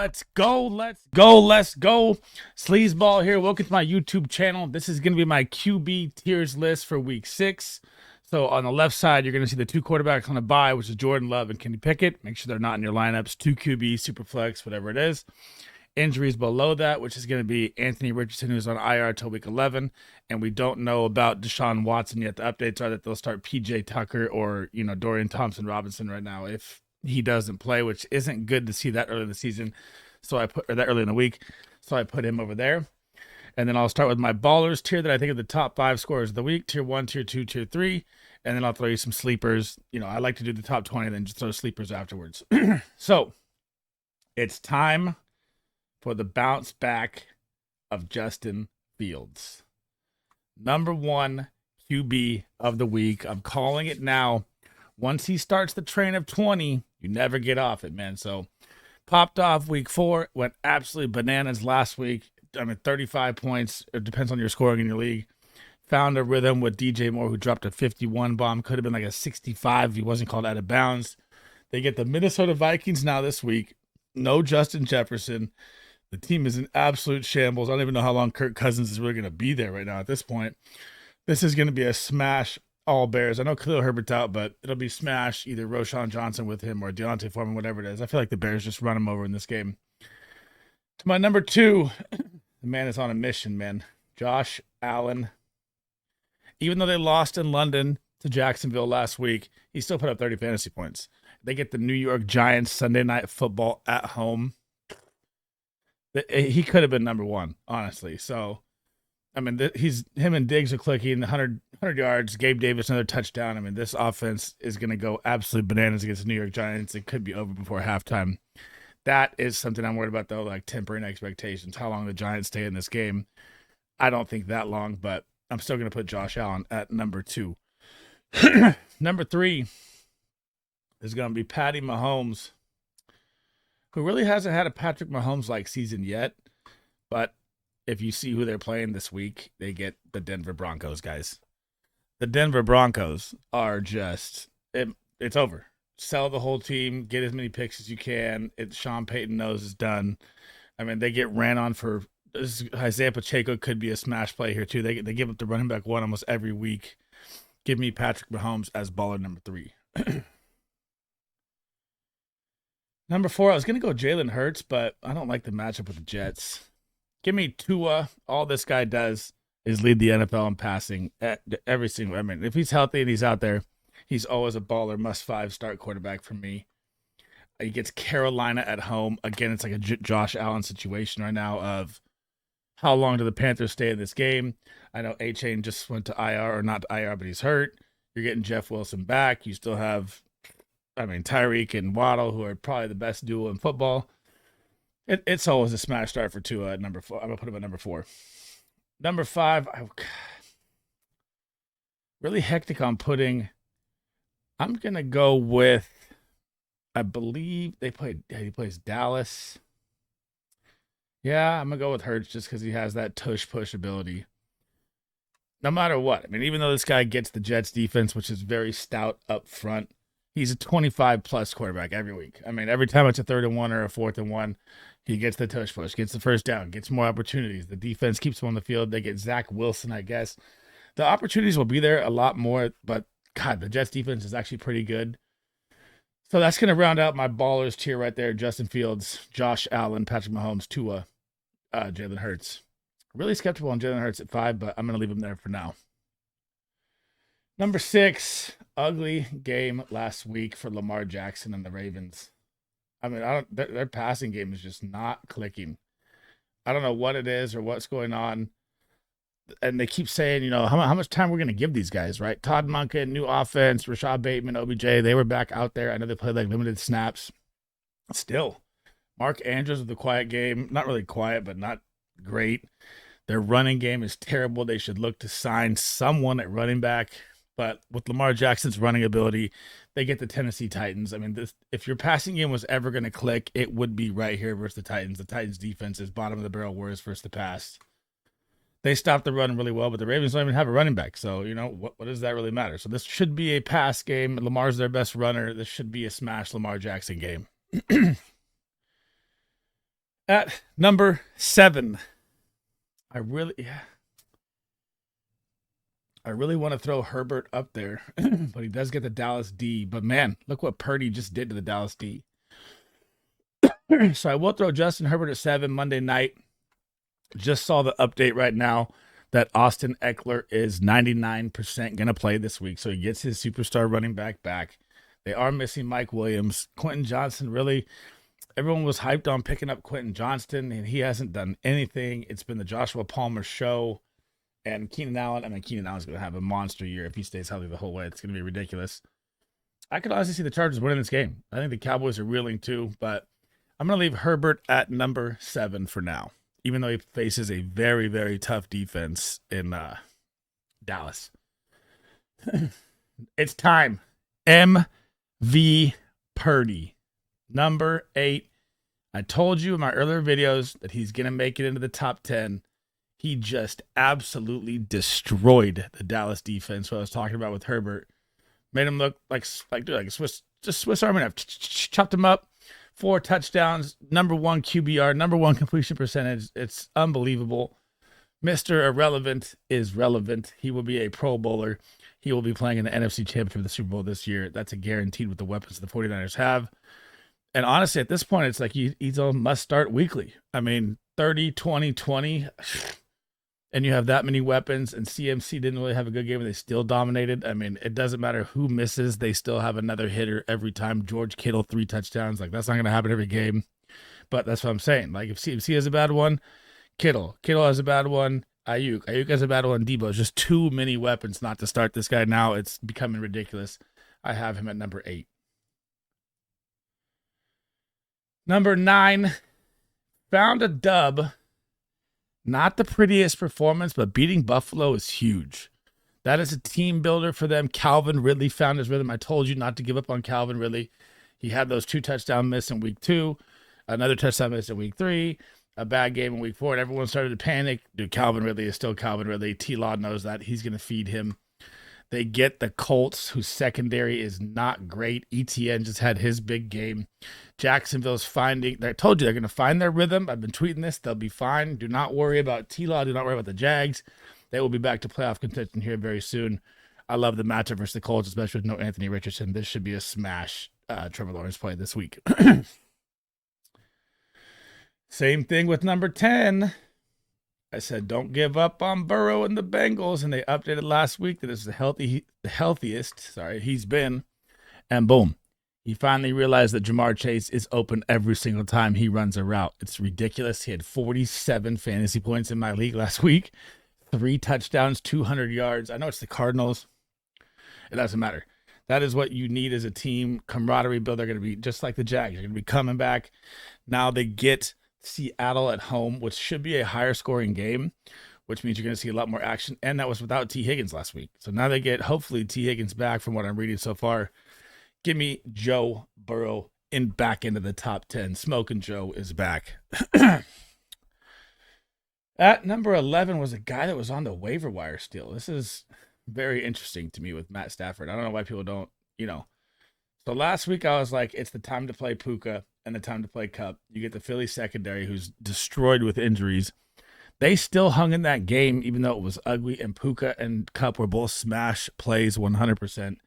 Let's go. Let's go. Let's go. Sleazeball here. Welcome to my YouTube channel. This is going to be my QB tiers list for week 6. So on the left side, you're going to see the 2 quarterbacks on the bye, which is Jordan Love and Kenny Pickett. Make sure they're not in your lineups. 2 QB, super flex, whatever it is. Injuries below that, which is going to be Anthony Richardson, who's on IR till week 11. And we don't know about Deshaun Watson yet. The updates are that they'll start PJ Tucker or, Dorian Thompson-Robinson right now if he doesn't play, which isn't good to see that early in the season. That early in the week. So I put him over there. And then I'll start with my Ballerz tier that I think are the top 5 scorers of the week. Tier 1, Tier 2, Tier 3. And then I'll throw you some sleepers. I like to do the top 20 and then just throw sleepers afterwards. So it's time for the bounce back of Justin Fields. Number 1 QB of the week. I'm calling it now. Once he starts the train of 20, you never get off it, man. So popped off week 4, went absolutely bananas last week. 35 points. It depends on your scoring in your league. Found a rhythm with DJ Moore, who dropped a 51 bomb. Could have been like a 65 if he wasn't called out of bounds. They get the Minnesota Vikings now this week. No Justin Jefferson. The team is in absolute shambles. I don't even know how long Kirk Cousins is really going to be there right now at this point. This is going to be a smash all Bears. I know Khalil Herbert's out, but it'll be smash either Roshan Johnson with him or Deontay Foreman, whatever it is. I feel like the Bears just run him over in this game. To my number 2, the man is on a mission, man. Josh Allen. Even though they lost in London to Jacksonville last week, he still put up 30 fantasy points. They get the New York Giants Sunday Night Football at home. He could have been number 1, honestly. So, him and Diggs are clicking 100 yards. Gabe Davis, another touchdown. This offense is going to go absolute bananas against the New York Giants. It could be over before halftime. That is something I'm worried about, though, like tempering expectations. How long the Giants stay in this game. I don't think that long, but I'm still going to put Josh Allen at number 2. Number 3 is going to be Patty Mahomes, who really hasn't had a Patrick Mahomes-like season yet. But if you see who they're playing this week, they get the Denver Broncos, guys. The Denver Broncos are just, it's over. Sell the whole team, get as many picks as you can. Sean Payton knows it's done. They get ran on for Isaiah Pacheco could be a smash play here too. They give up the running back 1 almost every week. Give me Patrick Mahomes as baller number 3. Number 4, I was going to go Jalen Hurts, but I don't like the matchup with the Jets. Give me Tua. All this guy does is lead the NFL in passing at every single. If he's healthy and he's out there, he's always a baller, must 5-start quarterback for me. He gets Carolina at home. Again, it's like a Josh Allen situation right now of how long do the Panthers stay in this game? I know A-Chain just went to IR, or not to IR, but he's hurt. You're getting Jeff Wilson back. You still have, Tyreek and Waddle, who are probably the best duo in football. It's always a smash start for Tua at number 4. I'm going to put him at number 4. Number 5, really hectic on putting. I'm going to go with, I believe he plays Dallas. Yeah, I'm going to go with Hurts just because he has that tush-push ability. No matter what. Even though this guy gets the Jets defense, which is very stout up front, he's a 25-plus quarterback every week. Every time it's a 3rd and 1 or a 4th and 1, he gets the tush-push, gets the first down, gets more opportunities. The defense keeps him on the field. They get Zach Wilson, I guess. The opportunities will be there a lot more, but, God, the Jets defense is actually pretty good. So that's going to round out my Ballerz tier right there. Justin Fields, Josh Allen, Patrick Mahomes, Tua, Jalen Hurts. Really skeptical on Jalen Hurts at 5, but I'm going to leave him there for now. Number 6, ugly game last week for Lamar Jackson and the Ravens. Their passing game is just not clicking. I don't know what it is or what's going on. And they keep saying, how much time we're going to give these guys, right? Todd Monken, new offense, Rashad Bateman, OBJ, they were back out there. I know they played like limited snaps. Still, Mark Andrews with the quiet game. Not really quiet, but not great. Their running game is terrible. They should look to sign someone at running back. But with Lamar Jackson's running ability, they get the Tennessee Titans. If your passing game was ever going to click, it would be right here versus the Titans. The Titans defense is bottom of the barrel worst versus the pass. They stopped the run really well, but the Ravens don't even have a running back. So, what does that really matter? So this should be a pass game. Lamar's their best runner. This should be a smash Lamar Jackson game. At number 7, I really want to throw Herbert up there, but he does get the Dallas D. But man, look what Purdy just did to the Dallas D. So I will throw Justin Herbert at 7 Monday night. Just saw the update right now that Austin Eckler is 99% going to play this week. So he gets his superstar running back. They are missing Mike Williams. Quentin Johnson, really, everyone was hyped on picking up Quentin Johnston, and he hasn't done anything. It's been the Joshua Palmer show. And Keenan Allen, Keenan Allen's going to have a monster year if he stays healthy the whole way. It's going to be ridiculous. I could honestly see the Chargers winning this game. I think the Cowboys are reeling too, but I'm going to leave Herbert at number 7 for now, even though he faces a very, very tough defense in Dallas. It's time. MV Purdy, number 8. I told you in my earlier videos that he's going to make it into the top 10. He just absolutely destroyed the Dallas defense. What I was talking about with Herbert, made him look like a Swiss Army knife. Chopped him up. 4 touchdowns, number 1 QBR, number 1 completion percentage. It's unbelievable. Mr. Irrelevant is relevant. He will be a Pro Bowler. He will be playing in the NFC Championship of the Super Bowl this year. That's a guaranteed with the weapons the 49ers have. And honestly, at this point, it's like he's a must-start weekly. 30, 20, 20. And you have that many weapons, and CMC didn't really have a good game, and they still dominated. It doesn't matter who misses. They still have another hitter every time. George Kittle, 3 touchdowns. That's not going to happen every game. But that's what I'm saying. If CMC has a bad one, Kittle has a bad one, Ayuk has a bad one, Debo. It's just too many weapons not to start this guy now. It's becoming ridiculous. I have him at number 8. Number 9, found a dub. Not the prettiest performance, but beating Buffalo is huge. That is a team builder for them. Calvin Ridley found his rhythm. I told you not to give up on Calvin Ridley. He had those 2 touchdown miss in week 2, another touchdown miss in week 3, a bad game in week 4, and everyone started to panic. Dude, Calvin Ridley is still Calvin Ridley. T-Law knows that. He's going to feed him. They get the Colts, whose secondary is not great. ETN just had his big game. Jacksonville's finding, I told you they're going to find their rhythm. I've been tweeting this. They'll be fine. Do not worry about T-Law. Do not worry about the Jags. They will be back to playoff contention here very soon. I love the matchup versus the Colts, especially with no Anthony Richardson. This should be a smash Trevor Lawrence play this week. Same thing with number 10. I said, don't give up on Burrow and the Bengals, and they updated last week that it's the healthiest he's been, and boom, he finally realized that Jamar Chase is open every single time he runs a route. It's ridiculous. He had 47 fantasy points in my league last week, 3 touchdowns, 200 yards. I know it's the Cardinals. It doesn't matter. That is what you need as a team. Camaraderie build. They're going to be just like the Jags. They're going to be coming back. Now they get Seattle at home, which should be a higher scoring game, which means you're going to see a lot more action. And that was without T. Higgins last week. So now they get, hopefully, T. Higgins back from what I'm reading so far. Give me Joe Burrow back into the top 10. Smoking Joe is back. At number 11 was a guy that was on the waiver wire still. This is very interesting to me with Matt Stafford. I don't know why people don't, So last week I was like, it's the time to play Puka and the time to play Cup. You get the Philly secondary who's destroyed with injuries. They still hung in that game, even though it was ugly, and Puka and Cup were both smash plays 100%.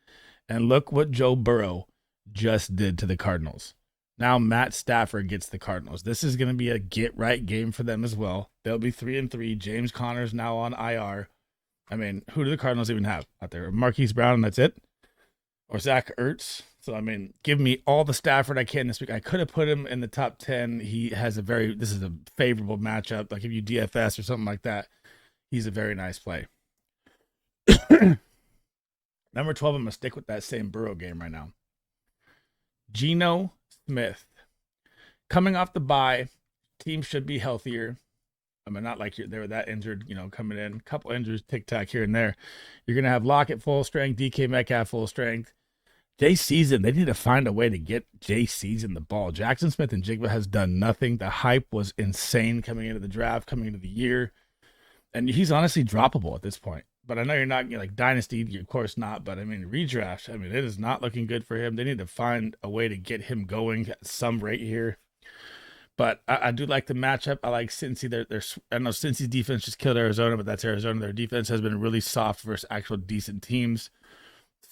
And look what Joe Burrow just did to the Cardinals. Now Matt Stafford gets the Cardinals. This is going to be a get-right game for them as well. They'll be 3-3. James Conner's now on IR. Who do the Cardinals even have out there? Marquise Brown, and that's it? Or Zach Ertz? So, give me all the Stafford I can this week. I could have put him in the top 10. He has this is a favorable matchup. Like if you DFS or something like that, he's a very nice play. Number 12, I'm going to stick with that same Burrow game right now. Geno Smith. Coming off the bye, team should be healthier. Not like they were that injured, coming in. A couple injuries, tic-tac here and there. You're going to have Lockett full strength, DK Metcalf full strength. Jay Season, they need to find a way to get Jay Season the ball. Jackson Smith and Jigba has done nothing. The hype was insane coming into the draft, coming into the year. And he's honestly droppable at this point. But I know you're not like Dynasty, of course not. But redraft, it is not looking good for him. They need to find a way to get him going at some rate here. But I do like the matchup. I like Cincy. I know Cincy's defense just killed Arizona, but that's Arizona. Their defense has been really soft versus actual decent teams.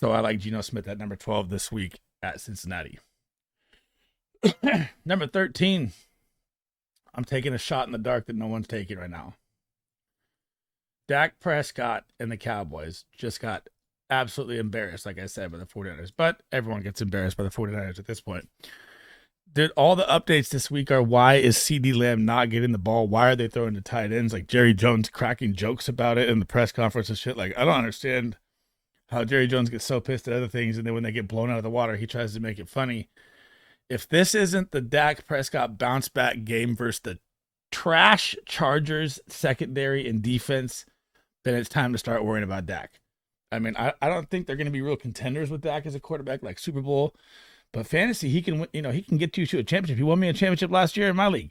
So I like Geno Smith at number 12 this week at Cincinnati. Number 13, I'm taking a shot in the dark that no one's taking right now. Dak Prescott and the Cowboys just got absolutely embarrassed, like I said, by the 49ers. But everyone gets embarrassed by the 49ers at this point. Dude, all the updates this week are, why is CD Lamb not getting the ball? Why are they throwing the tight ends? Like Jerry Jones cracking jokes about it in the press conference and shit. Like, I don't understand how Jerry Jones gets so pissed at other things, and then when they get blown out of the water, he tries to make it funny. If this isn't the Dak Prescott bounce back game versus the trash Chargers secondary and defense, then it's time to start worrying about Dak. I mean, I don't think they're going to be real contenders with Dak as a quarterback, like Super Bowl. But fantasy, he can, he can get you to a championship. He won me a championship last year in my league.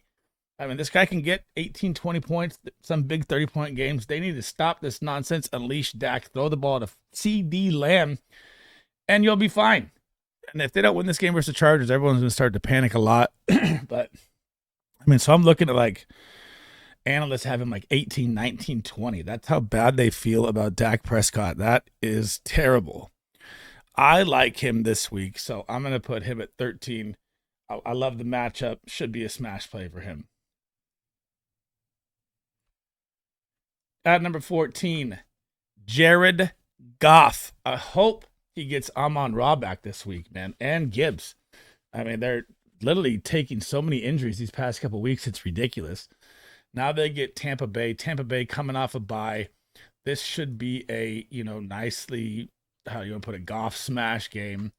I mean, this guy can get 18, 20 points, some big 30-point games. They need to stop this nonsense, unleash Dak, throw the ball to CD Lamb, and you'll be fine. And if they don't win this game versus the Chargers, everyone's going to start to panic a lot. But, I mean, so I'm looking at, like, analysts have him like 18, 19, 20. That's how bad they feel about Dak Prescott. That is terrible. I like him this week, so I'm going to put him at 13. I love the matchup. Should be a smash play for him. At number 14, Jared Goff. I hope he gets Amon-Ra back this week, man, and Gibbs. I mean, they're literally taking so many injuries these past couple weeks. It's ridiculous. Now they get Tampa Bay. Tampa Bay coming off a bye. This should be a, nicely, how you want to put a Goff smash game,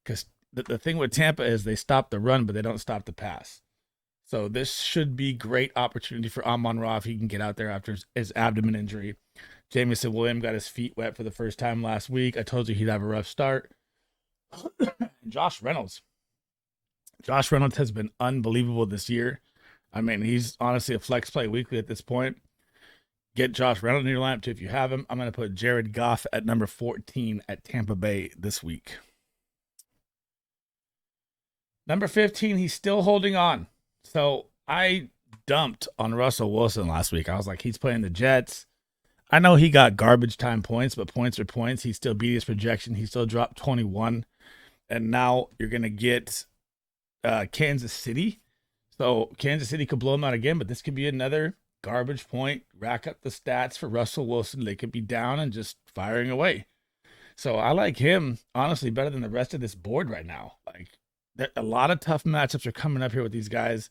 because the thing with Tampa is they stop the run, but they don't stop the pass. So this should be great opportunity for Amon-Ra if he can get out there after his abdomen injury. Jamison Williams got his feet wet for the first time last week. I told you he'd have a rough start. Josh Reynolds. Josh Reynolds has been unbelievable this year. I mean, he's honestly a flex play weekly at this point. Get Josh Reynolds in your lineup too if you have him. I'm going to put Jared Goff at number 14 at Tampa Bay this week. Number 15, he's still holding on. So I dumped on Russell Wilson last week. I was like, he's playing the Jets. I know he got garbage time points, but points are points. He still beat his projection. He still dropped 21. And now you're going to get Kansas City. So Kansas City could blow him out again, but this could be another garbage point. Rack up the stats for Russell Wilson. They could be down and just firing away. So I like him, honestly, better than the rest of this board right now. Like, a lot of tough matchups are coming up here with these guys.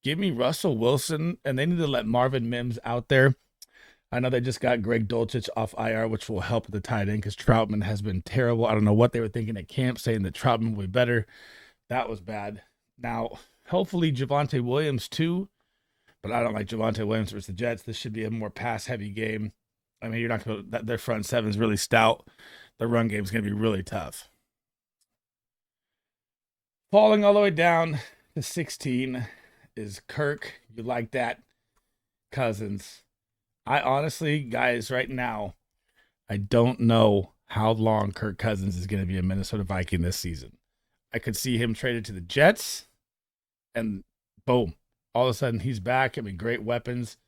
Give me Russell Wilson, and they need to let Marvin Mims out there. I know they just got Greg Dulcich off IR, which will help with the tight end because Troutman has been terrible. I don't know what they were thinking at camp, saying that Troutman will be better. That was bad. Now, hopefully Javonte Williams too, but I don't like Javonte Williams versus the Jets. This should be a more pass-heavy game. I mean, you're not going to. Their front seven is really stout. The run game is going to be really tough. Falling all the way down to 16 is Kirk. You like that, Cousins? I honestly, guys, right now, I don't know how long Kirk Cousins is going to be a Minnesota Viking this season. I could see him traded to the Jets, and boom, all of a sudden he's back. I mean, great weapons.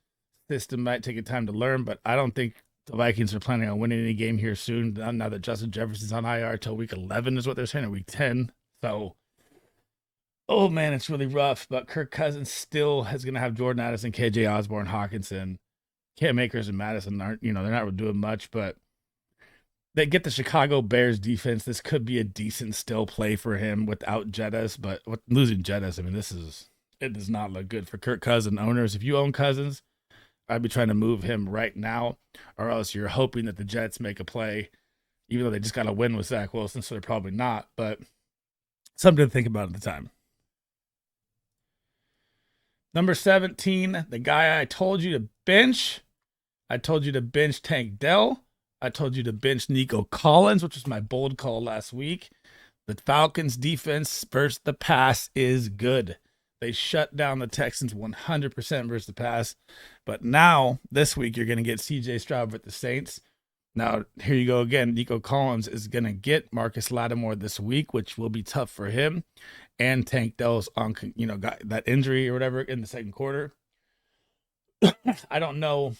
System might take a time to learn, but I don't think the Vikings are planning on winning any game here soon. Now that Justin Jefferson's on IR till week 11 is what they're saying, or week 10. So, oh man, it's really rough. But Kirk Cousins still is going to have Jordan Addison, KJ Osborne, Hawkinson. Cam Akers and Madison aren't, they're not doing much, but they get the Chicago Bears defense. This could be a decent still play for him without Jettas, but with losing Jettas, I mean, it does not look good for Kirk Cousins owners. If you own Cousins, I'd be trying to move him right now, or else you're hoping that the Jets make a play, even though they just got to win with Zach Wilson, so they're probably not, but something to think about at the time. Number 17, the guy I told you to bench. I told you to bench Tank Dell. I told you to bench Nico Collins, which was my bold call last week. The Falcons defense versus the pass is good. They shut down the Texans 100% versus the pass. But now, this week, you're going to get CJ Stroud with the Saints. Now, here you go again. Nico Collins is going to get Marcus Lattimore this week, which will be tough for him. And Tank Dell's on, got that injury or whatever in the second quarter. I don't know.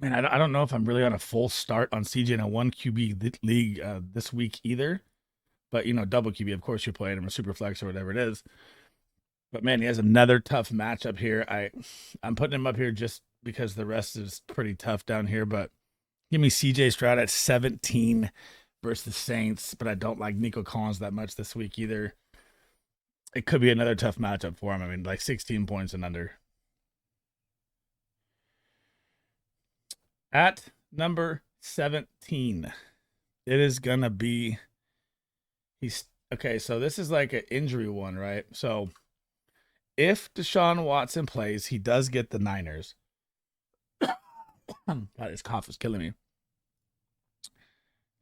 Man, I don't know if I'm really on a full start on CJ in a 1 QB league this week either. But, double QB, of course, you're playing him a super flex or whatever it is. But, man, he has another tough matchup here. I'm putting him up here just because the rest is pretty tough down here. But give me CJ Stroud at 17 versus the Saints. But I don't like Nico Collins that much this week either. It could be another tough matchup for him. I mean, like 16 points and under. At number 17, it is going to be, okay, so this is like an injury one, right? So if Deshaun Watson plays, he does get the Niners. God, this cough is killing me.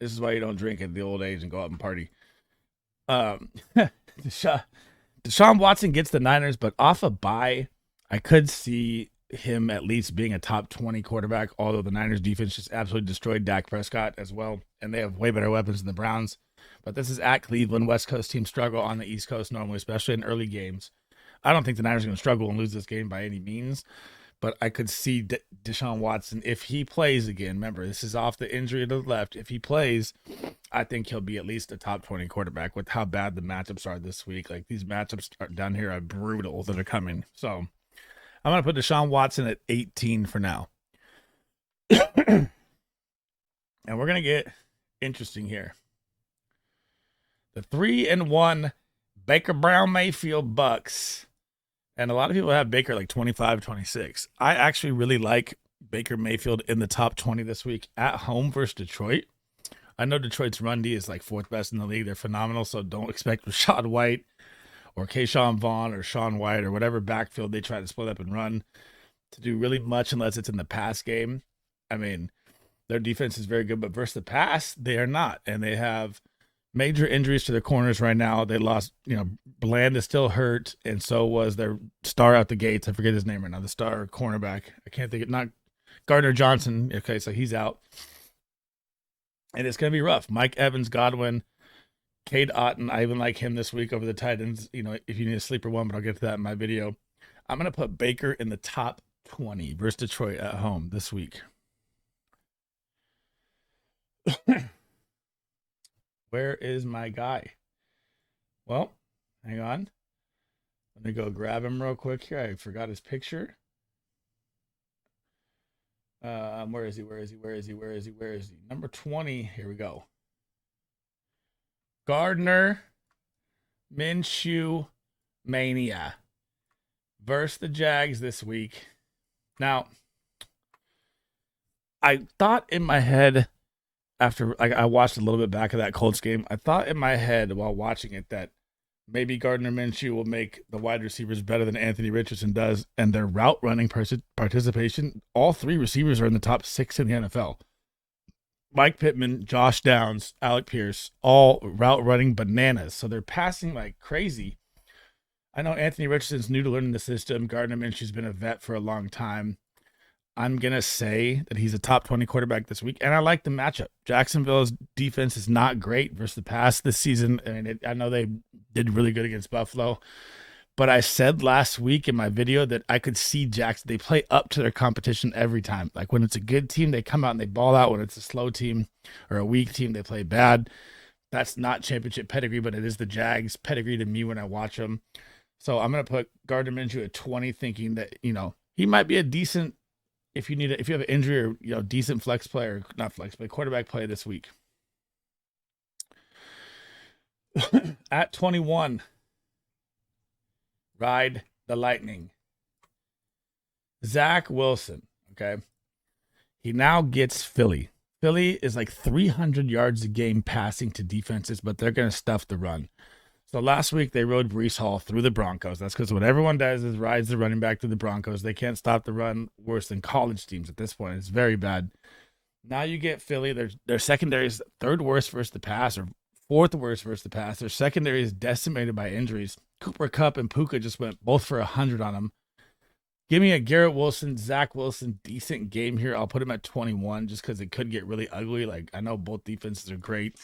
This is why you don't drink at the old age and go out and party. Deshaun Watson gets the Niners, but off a bye, I could see him at least being a top 20 quarterback, although the Niners defense just absolutely destroyed Dak Prescott as well, and they have way better weapons than the Browns. But this is at Cleveland. West Coast teams struggle on the East Coast normally, especially in early games. I don't think the Niners are going to struggle and lose this game by any means, but I could see Deshaun Watson, if he plays again, remember, this is off the injury to the left. If he plays, I think he'll be at least a top 20 quarterback with how bad the matchups are this week. Like, these matchups down here are brutal that are coming. So I'm going to put Deshaun Watson at 18 for now. And we're going to get interesting here. The 3-1 Baker Brown Mayfield Bucks. And a lot of people have Baker like 25-26. I actually really like Baker Mayfield in the top 20 this week at home versus Detroit. I know Detroit's run D is like 4th best in the league. They're phenomenal, so don't expect Rashad White or Keyshawn Vaughn or Sean White or whatever backfield they try to split up and run to do really much unless it's in the pass game. I mean, their defense is very good, but versus the pass, they are not. And they have major injuries to their corners right now. They lost, Bland is still hurt, and so was their star out the gates. I forget his name right now, the star cornerback. I can't think of, not Gardner Johnson. Okay, so he's out. And it's going to be rough. Mike Evans, Godwin, Cade Otton, I even like him this week over the Titans. If you need a sleeper one, but I'll get to that in my video. I'm going to put Baker in the top 20 versus Detroit at home this week. Where is my guy? Well, hang on. Let me go grab him real quick here. I forgot his picture. Where is he? Number 20. Here we go. Gardner Minshew Mania versus the Jags this week. Now, I thought in my head, after I watched a little bit back of that Colts game, I thought in my head while watching it that maybe Gardner Minshew will make the wide receivers better than Anthony Richardson does, and their route running participation, all 3 receivers are in the top 6 in the NFL. Mike Pittman, Josh Downs, Alec Pierce, all route running bananas. So they're passing like crazy. I know Anthony Richardson's new to learning the system. Gardner Minshew's been a vet for a long time. I'm going to say that he's a top 20 quarterback this week, and I like the matchup. Jacksonville's defense is not great versus the pass this season. I know they did really good against Buffalo, but I said last week in my video that I could see Jackson. They play up to their competition every time. Like when it's a good team, they come out and they ball out. When it's a slow team or a weak team, they play bad. That's not championship pedigree, but it is the Jags pedigree to me when I watch them. So I'm going to put Gardner Minshew at 20, thinking that, he might be a decent, if you have an injury or, decent flex player, not flex, but quarterback play this week. At 21, ride the lightning. Zach Wilson, okay? He now gets Philly. Philly is like 300 yards a game passing to defenses, but they're going to stuff the run. So last week they rode Breece Hall through the Broncos. That's because what everyone does is rides the running back through the Broncos. They can't stop the run worse than college teams at this point. It's very bad. Now you get Philly. Their secondary is 3rd worst versus the pass, or 4th worst versus the pass. Their secondary is decimated by injuries. Cooper Kupp and Puka just went both for 100 on them. Give me a Garrett Wilson, Zach Wilson, decent game here. I'll put him at 21 just because it could get really ugly. Like, I know both defenses are great,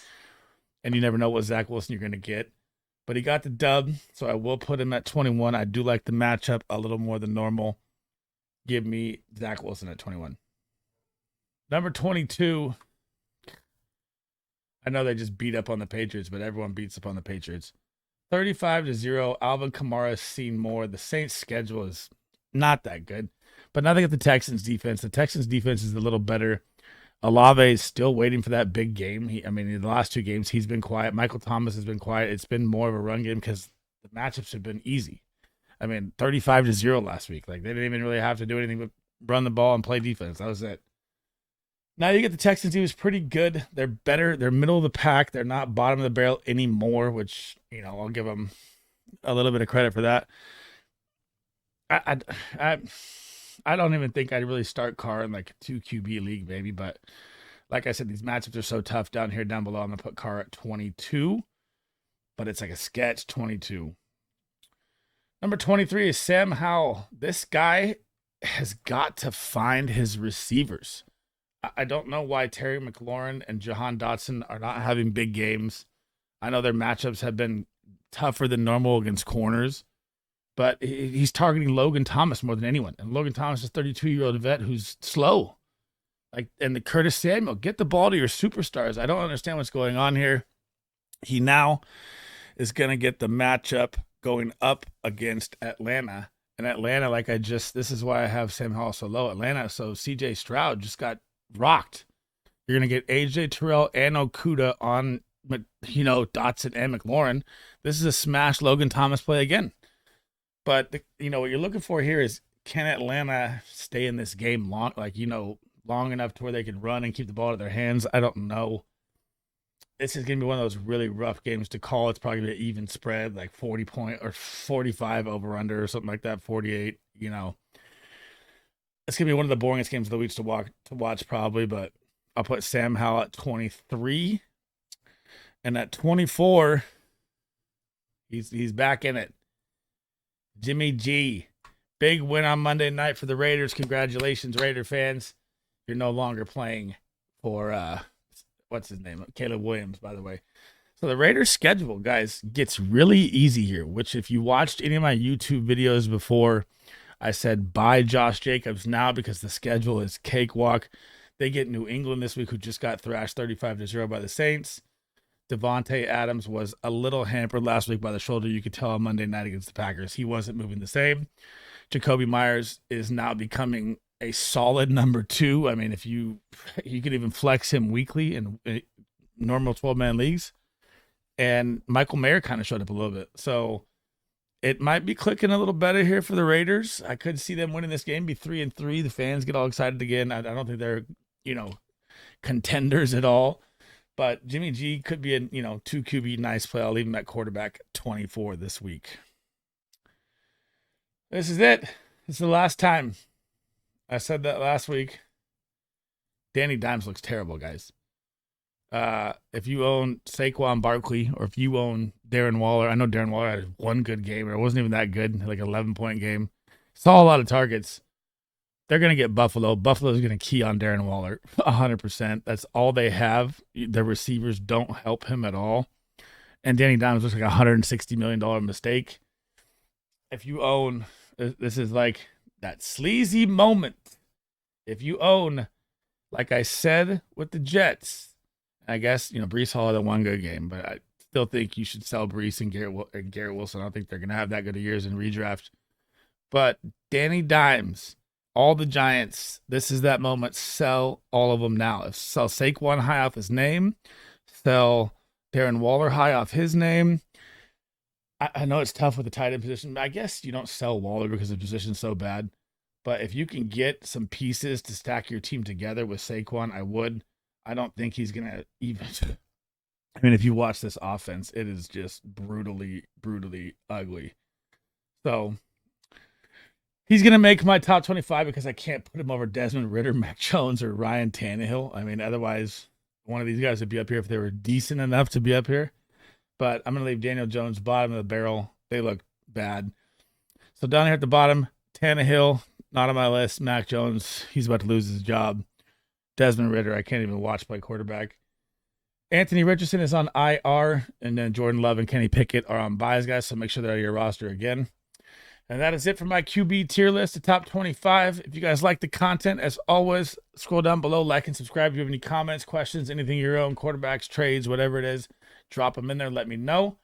and you never know what Zach Wilson you're going to get. But he got the dub, so I will put him at 21. I do like the matchup a little more than normal. Give me Zach Wilson at 21. Number 22. I know they just beat up on the Patriots, but everyone beats up on the Patriots. 35-0. Alvin Kamara's seen more. The Saints' schedule is not that good, but nothing at the Texans' defense. The Texans' defense is a little better. Olave is still waiting for that big game. In the last two games, he's been quiet. Michael Thomas has been quiet. It's been more of a run game because the matchups have been easy. 35-0 last week. Like, they didn't even really have to do anything but run the ball and play defense. That was it. Now you get the Texans, who's pretty good. They're better. They're middle of the pack. They're not bottom of the barrel anymore, which, I'll give them a little bit of credit for that. I don't even think I'd really start Carr in like a 2 QB league, maybe. But like I said, these matchups are so tough down below. I'm going to put Carr at 22, but it's like a sketch 22. Number 23 is Sam Howell. This guy has got to find his receivers. I don't know why Terry McLaurin and Jahan Dotson are not having big games. I know their matchups have been tougher than normal against corners, but he's targeting Logan Thomas more than anyone. And Logan Thomas is a 32-year-old vet who's slow. And the Curtis Samuel, get the ball to your superstars. I don't understand what's going on here. He now is going to get the matchup going up against Atlanta. And Atlanta, this is why I have Sam Howell so low. Atlanta, so CJ Stroud just got rocked. You're going to get AJ Terrell and Okuda on, Dotson and McLaurin. This is a smash Logan Thomas play again. But, what you're looking for here is, can Atlanta stay in this game long enough to where they can run and keep the ball in their hands? I don't know. This is going to be one of those really rough games to call. It's probably going to be an even spread, like 40 point or 45 over under or something like that, 48, It's going to be one of the boringest games of the week to watch probably, but I'll put Sam Howell at 23. And at 24, he's back in it. Jimmy G. Big win on Monday night for the Raiders. Congratulations, Raider fans. You're no longer playing for, what's his name? Caleb Williams, by the way. So the Raiders schedule, guys, gets really easy here, which if you watched any of my YouTube videos before, I said buy Josh Jacobs now because the schedule is cakewalk. They get New England this week, who just got thrashed 35-0 by the Saints. Devontae Adams was a little hampered last week by the shoulder. You could tell on Monday night against the Packers. He wasn't moving the same. Jacoby Myers is now becoming a solid number 2. If you could even flex him weekly in normal 12-man leagues. And Michael Mayer kind of showed up a little bit. So it might be clicking a little better here for the Raiders. I could see them winning this game, be 3-3. The fans get all excited again. I don't think they're, contenders at all. But Jimmy G could be a, 2 QB nice play. I'll leave him at quarterback 24 this week. This is it. This is the last time. I said that last week. Danny Dimes looks terrible, guys. If you own Saquon Barkley or if you own Darren Waller, I know Darren Waller had one good game, or it wasn't even that good, like 11-point game. Saw a lot of targets. They're going to get Buffalo. Buffalo's going to key on Darren Waller 100%. That's all they have. Their receivers don't help him at all. And Danny Dimes looks like a $160 million mistake. If you own, this is like that sleazy moment. If you own, like I said with the Jets, I guess, Breece Hall had a one good game, but I still think you should sell Breece and Garrett Wilson. I don't think they're going to have that good of years in redraft. But Danny Dimes, all the Giants, this is that moment. Sell all of them now. Sell Saquon high off his name. Sell Darren Waller high off his name. I know it's tough with the tight end position. I guess you don't sell Waller because the position's so bad. But if you can get some pieces to stack your team together with Saquon, I would. I don't think he's going to even. If you watch this offense, it is just brutally, brutally ugly. So he's going to make my top 25 because I can't put him over Desmond Ridder, Mac Jones, or Ryan Tannehill. Otherwise, one of these guys would be up here if they were decent enough to be up here. But I'm going to leave Daniel Jones bottom of the barrel. They look bad. So down here at the bottom, Tannehill, Not on my list. Mac Jones, he's about to lose his job. Desmond Ridder, I can't even watch play quarterback. Anthony Richardson is on IR, and then Jordan Love and Kenny Pickett are on buys, guys, so make sure they're on your roster again. And that is it for my QB tier list, the top 25. If you guys like the content, as always, scroll down below, like and subscribe. If you have any comments, questions, anything your own, quarterbacks, trades, whatever it is, drop them in there. Let me know.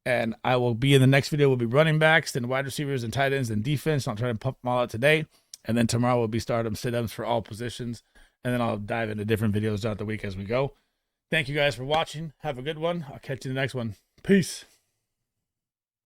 And I will be in the next video. We'll be running backs, then wide receivers and tight ends and defense. I'll try to pump them all out today. And then tomorrow will be start-ups, sit-ups for all positions. And then I'll dive into different videos throughout the week as we go. Thank you guys for watching. Have a good one. I'll catch you in the next one. Peace.